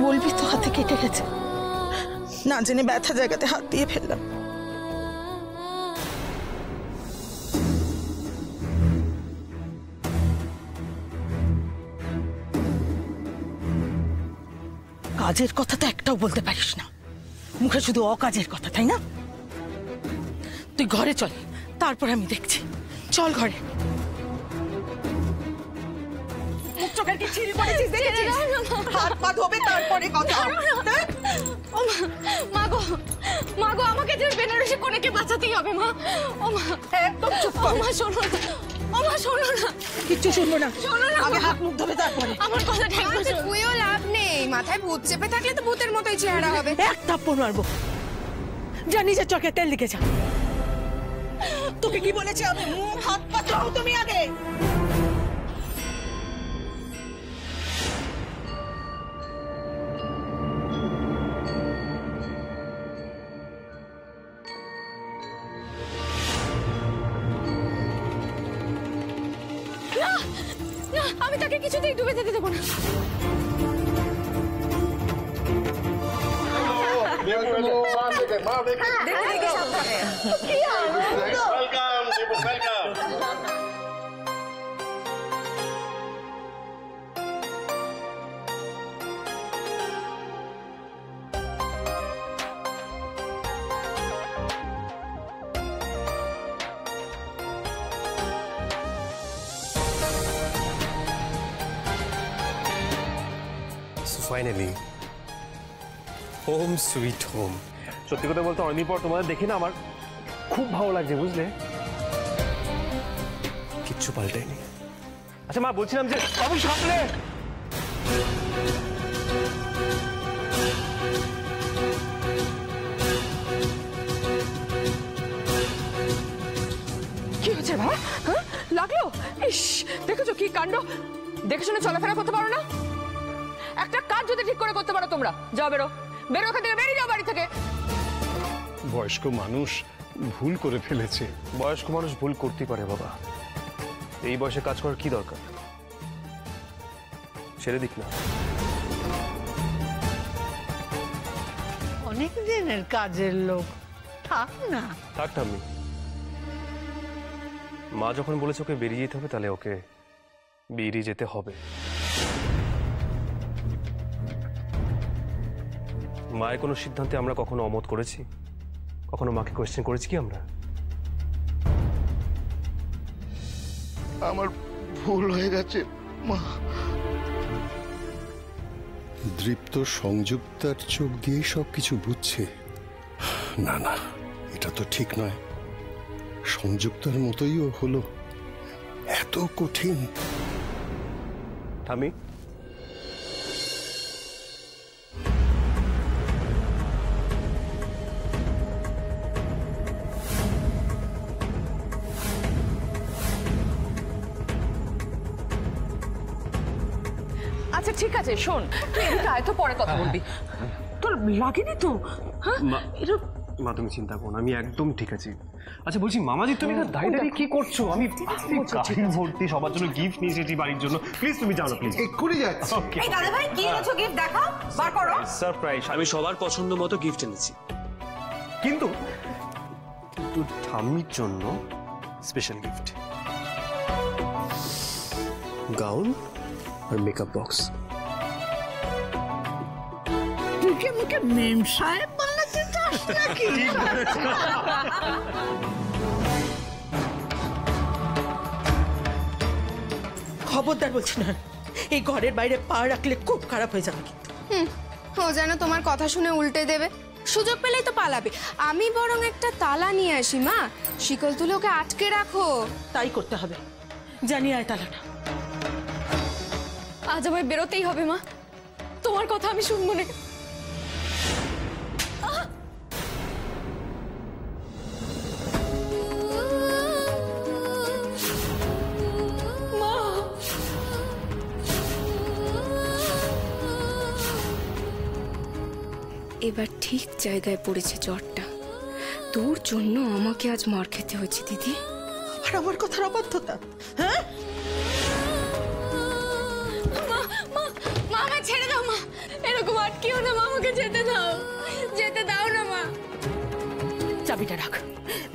বলবি তো হাতে কেটে গেছে, না জেনে ব্যথা জায়গাতে হাত দিয়ে ফেললাম। কাজের কথা তো একটাও বলতে পারিস না, মুখে শুধু অকাজের কথা, তাই না? তুই ঘরে চল, তারপর আমি দেখছি। চল ঘরে। চোখের কি ছিঁড়ি পড়েছিস দেখেছিস? হাত পা ধোবে তারপরে কথা। মা গো আমাকে যে বেনারসি কোনেকে বাঁচাতেই হবে মা। ও মা একদম চুপ কর। মা শোনো না, ও মা শোনো না, কিচ্ছু শুনবো না। শোনো না, আগে হাত মুখ ধোবে তারপরে। আমার কথাটা একবার শোনো। কুইও লাভ নেই, মাথায় ভূত চেপে থাকলে তো ভূতের মতোই চেহারা হবে। এক থাপ্পড় মারবো। যা নিজের চোখে তেল লিখে যা। তোকে কি বলেছি আমি? মুখ হাত পা ধোও তুমি আগে। আমি তাকে কিছুতেই ডুবে যেতে দেবো না। Finally home sweet home. সত্যি কথা বলতে অনেকদিন পর তোমাদের দেখি না আমার খুব ভালো লাগছে, বুঝলে? কিচ্ছু পাল্টায়নি। আচ্ছা মা, বলছিলাম যে বাবু সামনে। কি হয়েছে বাবা? হ্যাঁ লাগলো? ইস দেখেছো কি কাণ্ড! দেখে শুনে চলাফেরা করতে পারো না? একটা কাজ যদি ঠিক করে করতে পারো তোমরা, যাও বেরো, বেরো ওখান থেকে, বেরিয়ে যাও বাড়ি থেকে। বয়স্ক মানুষ ভুল করে ফেলেছে। বয়স্ক মানুষ ভুল করতেই পারে বাবা, এই বয়সে কাজ করার কি দরকার? ছেড়ে দিক না। অনেক দিনের কাজের লোক, থাক না। থাক ঠাম্মি, মা যখন বলেছে ওকে বেরিয়ে যেতে হবে, তাহলে ওকে বেরিয়ে যেতে হবে। মায়ের কোনো সিদ্ধান্তে আমরা কখনো অমত করেছি? কখনো মাকে কোয়েশ্চেন করেছি কি আমরা? আমার ভুল হয়ে গেছে মা। দৃপ্ত সংযুক্তার চোখ দিয়ে সবকিছু বুঝছে। না না, এটা তো ঠিক নয়। সংযুক্তার মতোই ও হলো, এত কঠিন। ঠাম্মি, আচ্ছা ঠিক আছে, শোন তুই এদিকে আয় তো, পরে কথা বলবি। তোর লাগেনি তো? হ্যাঁ মা তুমি চিন্তা করো না, আমি একদম ঠিক আছি। আচ্ছা বলছি মামাজি, তুমি এটা দাঁড়িয়ে দাঁড়িয়ে কি করছো? আমি গাড়ি ভর্তি সবার জন্য গিফট নিয়ে এসেছি বাড়ির জন্য। প্লিজ তুমি জানো, প্লিজ। এক্ষুনি যাচ্ছি। এই দাদা ভাই কি এনেছো? গিফট দেখাও, বার করো। সারপ্রাইজ, আমি সবার পছন্দ মতো গিফট এনেছি, কিন্তু ঠাম্মির জন্য স্পেশাল গিফট, গাউন আর মেকআপ বক্স। তুই কি আমাকে মেম সাহেব বানাতে চাস নাকি? খবরদার বলছি না, এই ঘরের বাইরে পা রাখলে খুব খারাপ হয়ে যাবে কিন্তু। ও যেন তোমার কথা শুনে উল্টে দেবে, সুযোগ পেলেই তো পালাবে। আমি বরং একটা তালা নিয়ে আসি মা, শিকল তুলে ওকে আটকে রাখো। তাই করতে হবে, জানি আয় তালাটা। আজ আমায় বেরোতেই হবে মা, তোমার কথা আমি শুনবো না। এবার ঠিক জায়গায় পড়েছে জ্বরটা। তোর জন্য আমাকে আজ মার খেতে হয়েছে দিদি। আর আমার কথার অবাধ্যতা, হ্যাঁ? মা মা মা আমায় ছেড়ে দাও মা, এরকম আর কেউ না মা, আমাকে যেতে দাও, যেতে দাও না মা। চাবিটা রাখ,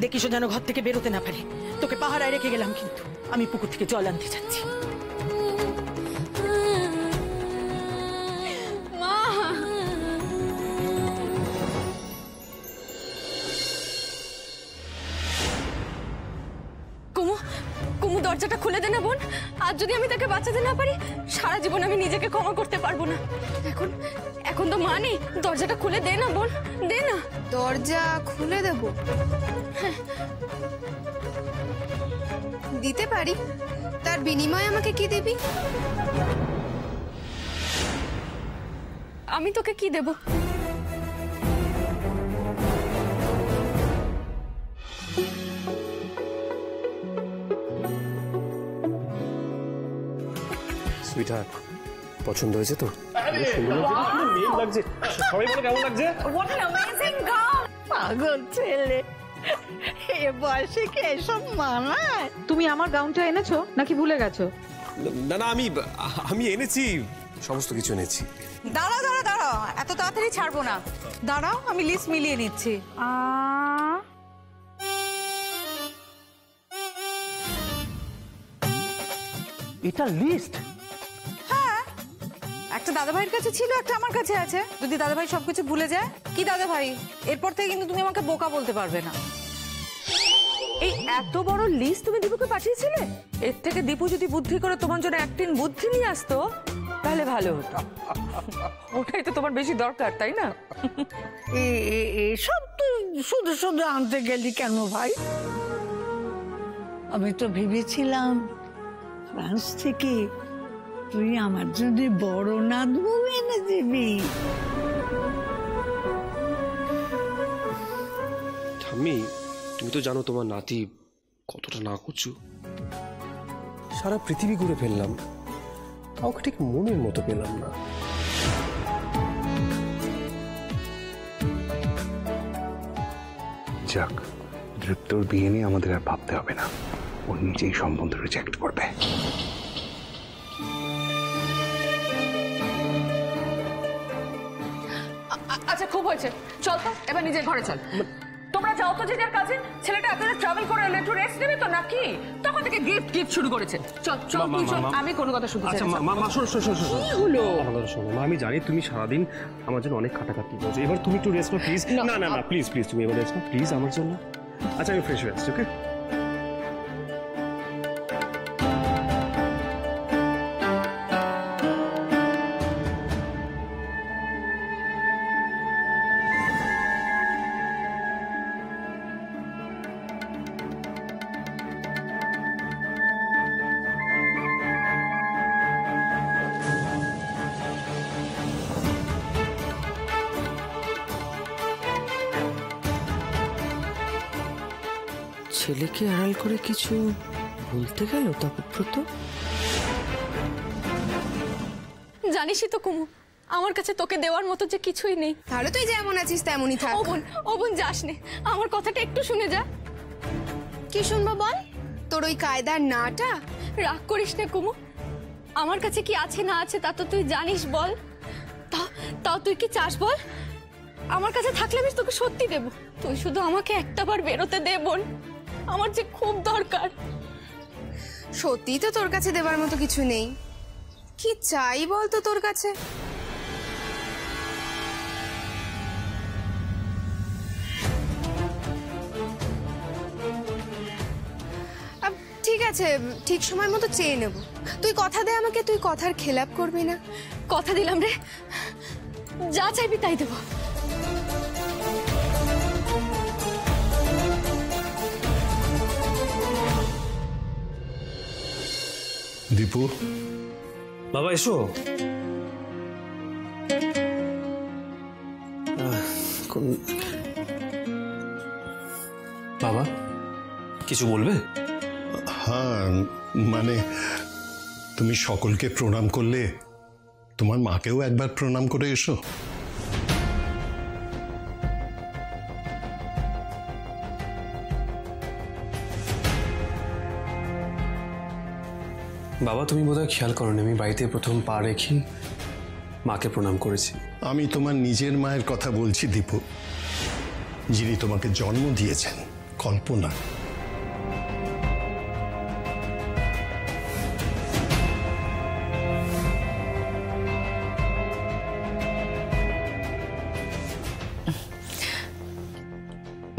দেখিস যেন ঘর থেকে বেরোতে না পারে। তোকে পাহারায় রেখে গেলাম, কিন্তু আমি পুকুর থেকে জল আনতে যাচ্ছি। মা, কুমু, কুমু দরজাটা খুলে দে না বোন। আজ যদি আমি তাকে বাঁচাতে না পারি, সারা জীবন আমি নিজেকে ক্ষমা করতে পারবো না। এখন এখন তো মা নেই, দরজাটা খুলে দে না বোন, দে না। দরজা খুলে দেব? দিতে পারি, তার বিনিময়ে আমাকে কি দিবি? আমি তোকে কি দেব? সুইটহার্ট, পছন্দ হয়েছে তো? লাগছে, সবাই বলে কেমন লাগছে? পাগল ছেলে, এ বয়সে কি এসব মানায়? তুমি আমার গাউনটা এনেছো নাকি ভুলে গেছো? না না, আমি এনেছি, সমস্ত কিছু এনেছি। দাঁড়াও দাঁড়াও দাঁড়াও, এত তাড়াতাড়ি ছাড়বো না, দাঁড়াও আমি লিস্ট মিলিয়ে নিচ্ছি। এটা লিস্ট? হ্যাঁ, একটা দাদাভাইয়ের কাছে ছিল, একটা আমার কাছে আছে। যদি দাদাভাই সবকিছু ভুলে যায়, কি দাদাভাই, এরপর থেকে কিন্তু তুমি আমাকে বোকা বলতে পারবে না। এই এত বড় লিস্ট তুমি দীপুকে পাঠিয়েছিলে? এর থেকে দীপু যদি বুদ্ধি করে তোমার জন্য একদিন বুদ্ধি নিয়ে আসতো তাহলে ভালো হতো। ওটাই তো তোমার বেশি দরকার, তাই না? এসব তুই শুধু শুধু আনতে গেলি কেন ভাই? আমি তো ভেবেছিলাম ফ্রান্স থেকে তুই আমার জন্য বড় নাতবু এনে দিবি। ঠাম্মি, তুমি তো জানো তোমার নাতি কতটা না করছু। সারা পৃথিবী ঘুরে ফেললাম, কাউকে ঠিক মনের মতো পেলাম না। যাক, দৃপ্তর বিয়ে নিয়ে আমাদের আর ভাবতে হবে না, ও নিজেই সম্বন্ধ রিজেক্ট করবে। আচ্ছা খুব হয়েছে, চল তো এবার নিজের ঘরে চল। তোমরা যাও তো যে যার কাছে। ছেলেটা এতটা ট্রাভেল করে এলে একটু রেস্ট নেবে তো নাকি? তখন থেকে গিফট শুরু করেছে। চল চল তুই চল, আমি কোনো কথা শুনতে চাই না। মা শোনো শোনো শোনো, কি হলো? আমার শোনো মা, আমি জানি তুমি সারাদিন আমার জন্য অনেক খাটাখাটি করছো, এবার তুমি একটু রেস্ট নাও প্লিজ। না না না, প্লিজ প্লিজ তুমি এবার রেস্ট নাও প্লিজ আমার জন্য। আচ্ছা আমি ফ্রেশ হয়ে আসছি, ওকে? ছেলেকে আড়াল করে কিছু বলতে গেল তাপব্রত। জানিসই তো কুমু, আমার কাছে তোকে দেওয়ার মতো যে কিছুই নেই। তাহলে তুই যেমন আছিস তেমনই থাক। ও বোন যাস নে, আমার কথাটা একটু শুনে যা। কি শুনবো বল? তোর ওই কায়দার নাটা? রাগ করিস না কুমু, আমার কাছে কি আছে না আছে তা তো তুই জানিস। বল, তাও তুই কি চাস বল? আমার কাছে থাকলে আমি তোকে সত্যি দেব। তুই শুধু আমাকে একটাবার বেরোতে দে বোন, আমার যে খুব দরকার। সত্যি তো তোর কাছে দেবার মতো কিছু নেই। কি চাই বল তো তোর কাছে? ঠিক আছে, ঠিক সময় মতো চেয়ে নেব। তুই কথা দে আমাকে, তুই কথার খেলাপ করবি না। কথা দিলাম রে, যা চাইবি তাই দেবো। দীপু, বাবা এসো। বাবা কিছু বলবে? হ্যাঁ, মানে তুমি সকলকে প্রণাম করলে, তোমার মাকেও একবার প্রণাম করে এসো। বাবা তুমি বোধহয় খেয়াল করোনি, আমি বাড়িতে প্রথম পা রেখি মাকে প্রণাম করেছি। আমি তোমার নিজের মায়ের কথা বলছি দীপু, যিনি তোমাকে জন্ম দিয়েছেন, কল্পনা।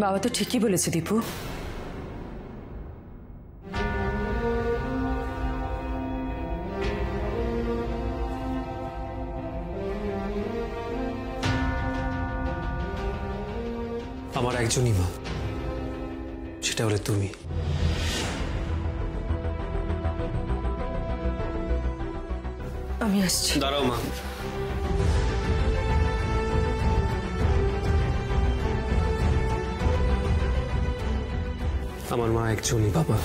বাবা তো ঠিকই বলেছে দীপু। আমার একজনই মা, সেটা হলে তুমি। আমি আসছি। দাঁড়াও মা। আমার মা একজনই বাবা।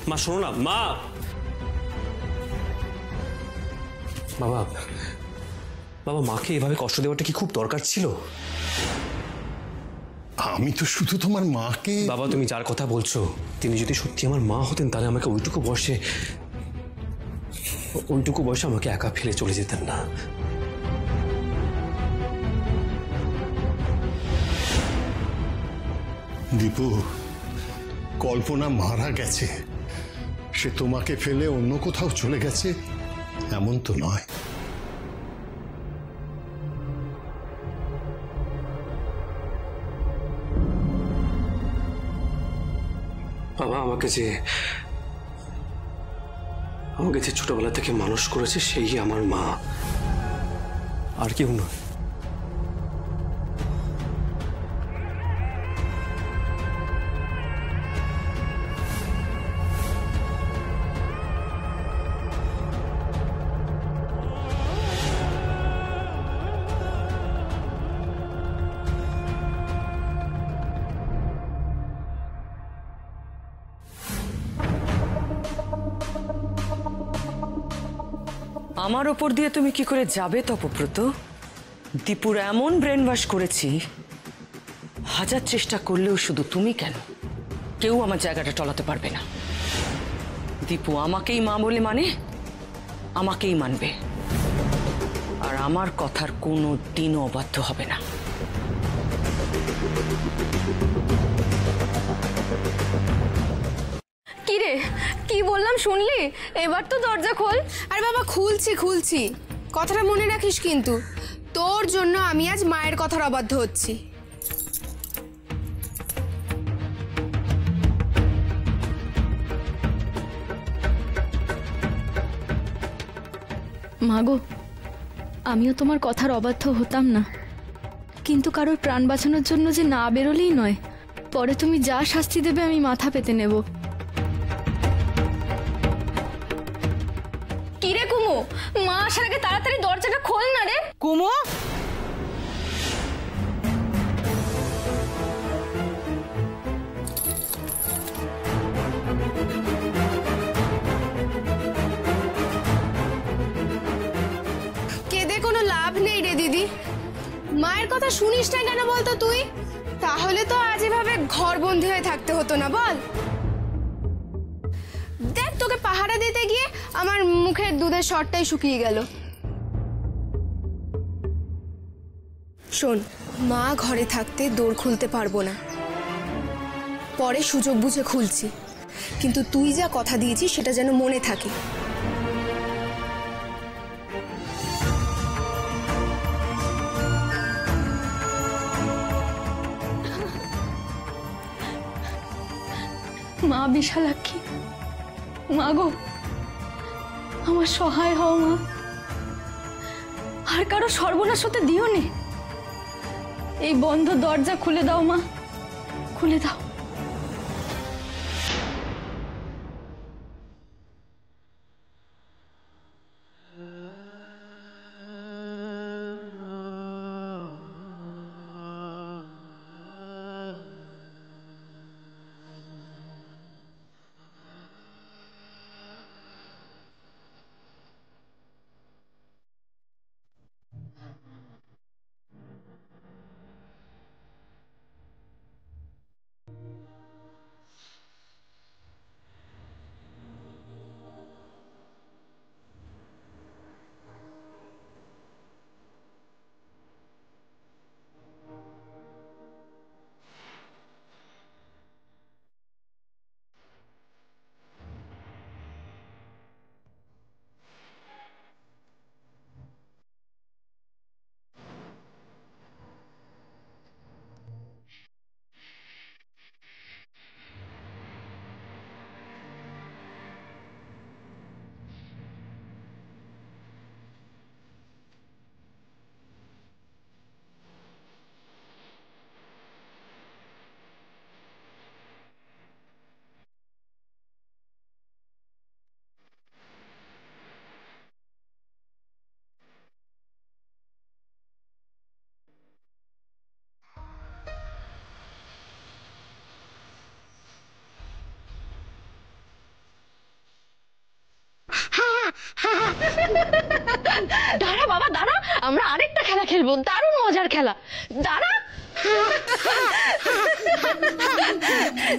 মা শোনো না মা। বাবা, বাবা মাকে এভাবে কষ্ট দেওয়াটা কি খুব দরকার ছিল? আমি তো শুধু তোমার মাকে। বাবা তুমি যার কথা বলছো, তিনি যদি সত্যি আমার মা হতেন তাহলে আমাকে ওইটুকু বয়সে আমাকে একা ফেলে চলে যেতেন না। দীপু, কল্পনা মারা গেছে, সে তোমাকে ফেলে অন্য কোথাও চলে গেছে এমন তো নয়। বাবা আমাকে যে ছোটবেলা থেকে মানুষ করেছে সেই আমার মা, আর কেউ নয়। আমার ওপর দিয়ে তুমি কি করে যাবে তপব্রত? দীপুর এমন ব্রেন ওয়াশ করেছি, হাজার চেষ্টা করলেও শুধু তুমি কেন, কেউ আমার জায়গাটা টলাতে পারবে না। দীপু আমাকেই মা বলে মানে, আমাকেই মানবে, আর আমার কথার কোনো দিনও অবাধ্য হবে না। কি রে, কি বললাম শুনলি? এবার তো দরজা খোল। আরে বাবা খুলছি, কথাটা মনে রাখিস কিন্তু, তোর জন্য আমি আজ মায়ের কথার অবাধ্য হচ্ছি। মাগো, আমিও তোমার কথার অবাধ্য হতাম না, কিন্তু কারোর প্রাণ বাঁচানোর জন্য যে না বেরোলেই নয়, পরে তুমি যা শাস্তি দেবে আমি মাথা পেতে নেব। কি রে কুমু, মা আসার আগে তাড়াতাড়ি দরজাটা খোল না রে। কুমু, কেঁদে কোনো লাভ নেই রে দিদি, মায়ের কথা শুনিস না কেন বলতো তুই? তাহলে তো আজ এভাবে ঘরবন্দি হয়ে থাকতে হতো না, বল। দেখ তোকে পাহারা দিতে গিয়ে আমার মুখের দুধের শরটাই শুকিয়ে গেল। শোন, মা ঘরে থাকতে দোর খুলতে পারবো না, পরে সুযোগ বুঝে খুলছি, কিন্তু তুই যা কথা দিয়েছিস সেটা যেন মনে থাকে। মা বিশালাক্ষী, মা গো, আমার সহায় হও মা, আর কারো সর্বনাশ হতে দিও নে। এই বন্ধ দরজা খুলে দাও মা, খুলে দাও। দাঁড়া বাবা দাঁড়া, আমরা আরেকটা খেলা খেলবো, দারুণ মজার খেলা। দাঁড়া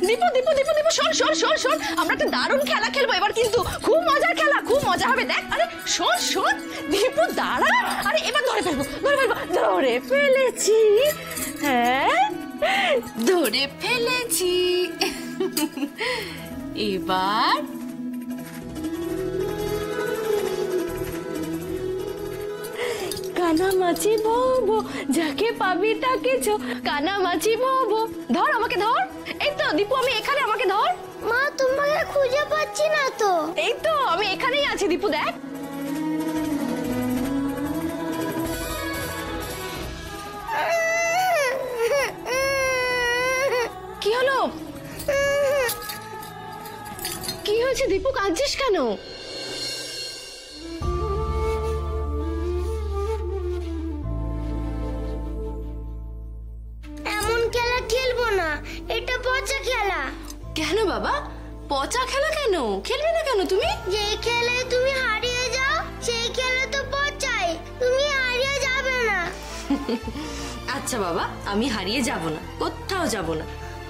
দীপু দীপু দীপু দীপু শোন শোন শোন শোন, আমরা একটা দারুণ খেলা খেলবো এবার, কিন্তু খুব মজার খেলা, খুব মজা হবে দেখ। আরে শোন শোন দীপু দাঁড়া, আরে এবার ধরে ফেলবো ধরে ফেলবো, ধরে ফেলেছি, হ্যাঁ ধরে ফেলেছি। এবার কানামাছি ভোবো, যাকে পাবি তাকে চো, কানামাছি ভোবো। ধর আমাকে ধর, এই তো দীপু আমি এখানে, আমাকে ধর। মা তোমাকে খুঁজে পাচ্ছি না তো। এই তো আমি এখানেই আছি দীপু, দেখ। কি হলো? কি হয়েছে দীপু, কাঁদছিস কেন? এমন খেলা খেলবো না, এটা পচা খেলা। কেন বাবা, পচা খেলা কেন? খেলবে না কেন তুমি? যে খেলায় তুমি হারিয়ে যাও সেই খেলা তো পচাই, তুমি হারিয়ে যাবে না। আচ্ছা বাবা, আমি হারিয়ে যাব না, কোথাও যাব না।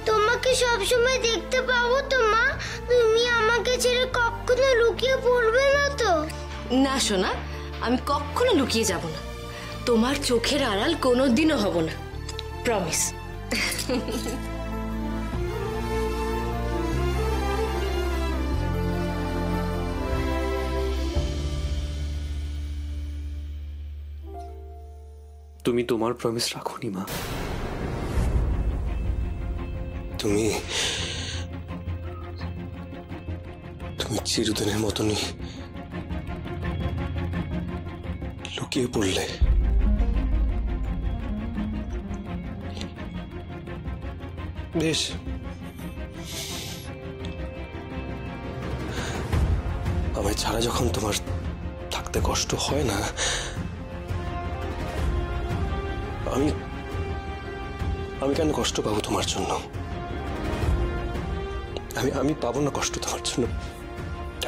তোমাকে সবসময় দেখতে পাবো তো মা? তুমি আমাকে ছেড়ে কখনো লুকিয়ে পড়বে না তো? না সোনা, আমি কখনো লুকিয়ে যাব না, তোমার চোখের আড়াল কোনোদিনও হব না, প্রমিস। তুমি তোমার প্রমিস রাখোনি মা। তুমি চিরদিনের মতনই লুকিয়ে পড়লে। বেশ, আমায় ছাড়া যখন তোমার থাকতে কষ্ট হয় না, আমি কেন কষ্ট পাবো তোমার জন্য? আমি পাবো না কষ্ট তোমার জন্য,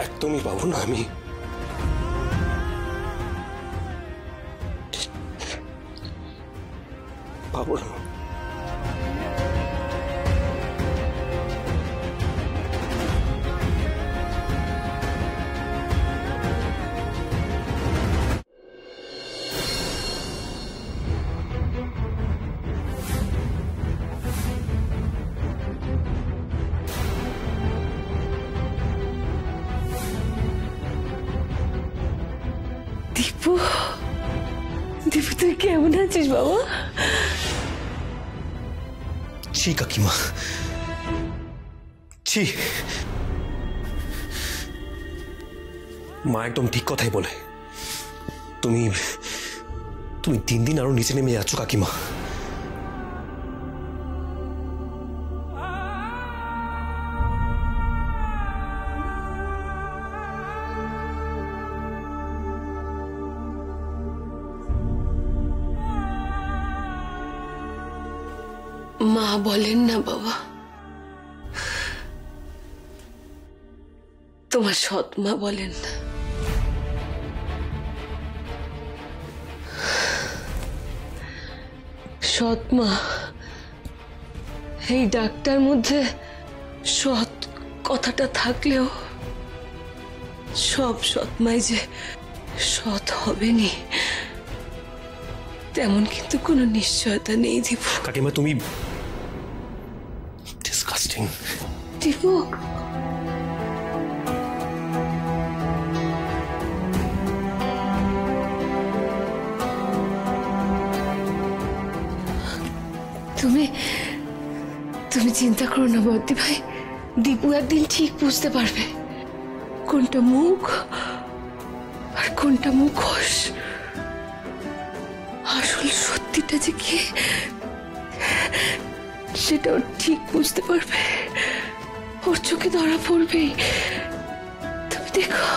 একদমই পাবো না। আমি পাবো না। দীপু, দীপু তুই কেমন আছিস বাবা? ছি কাকিমা, ছি। মা একদম ঠিক কথাই বলে। তুমি দিন দিন আরো নিচে নেমে যাচ্ছ কাকিমা। মা বলেন না বাবা, তোমার সৎ মা বলেন না। সৎ মা, এই ডাক্তার মধ্যে সৎ কথাটা থাকলেও সব সৎ মাই যে সৎ হবেনি তেমন কিন্তু কোনো নিশ্চয়তা নেই দীপু। কাকিমা তুমি ডিসকাস্টিং। দীপু, তুমি চিন্তা করো না বদ্দি ভাই, দীপু একদিন ঠিক বুঝতে পারবে কোনটা মুখ আর কোনটা মুখোশ। আসল সত্যিটা যে কি সেটা ও ঠিক বুঝতে পারবে, ওর চোখে ধরা পড়বেই, তুমি দেখো।